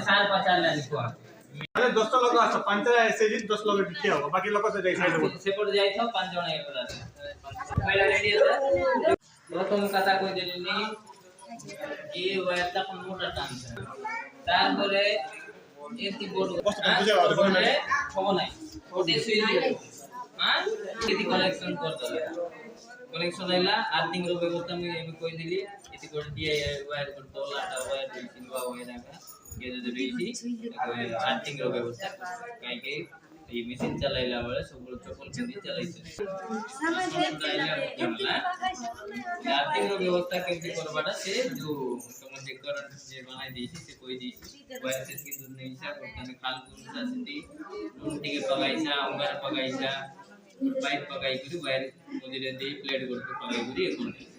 सार पचार लाख को अरे 10 लोग आछो पंच एसएजी 10 लोग ठीक हो बाकी लोग से जाई साइड सेपट जाई तो 5 जण एपट আছে पहिला रेडी আছে প্রথম কথা কই দিলেনি এই ওয়্যারটা কোন মোটা টানছে তারপরে এটি বড় বুঝাও হবে নাই ওটি সুই দিবে হ্যাঁ এটি কালেকশন করতে হবে কালেকশন হইলা আর্থিং র ব্যবস্থা আমি কই দিলি এটি করে দিয়ে ওয়্যার করতে হলো আটা ওয়্যার দিছি বা ওয়্যার রাখা ये जो दिसी आर्थिंग रो व्यवस्था काई के ये मशीन चलाइला बेले सब चप्पल पिंदी चलाइছে आर्थिंग रो व्यवस्था केमती करबाटा से जो तुम जे करंट जे बनाई देसी से कोई दी वायर से की दूध नहीं हिसाब करने खाल गुंसा सिटी उल्टी के पगाइसा अंगार पगाइसा पाइप पगाई करी वायर मुझे दे प्लेट करके पगाई करी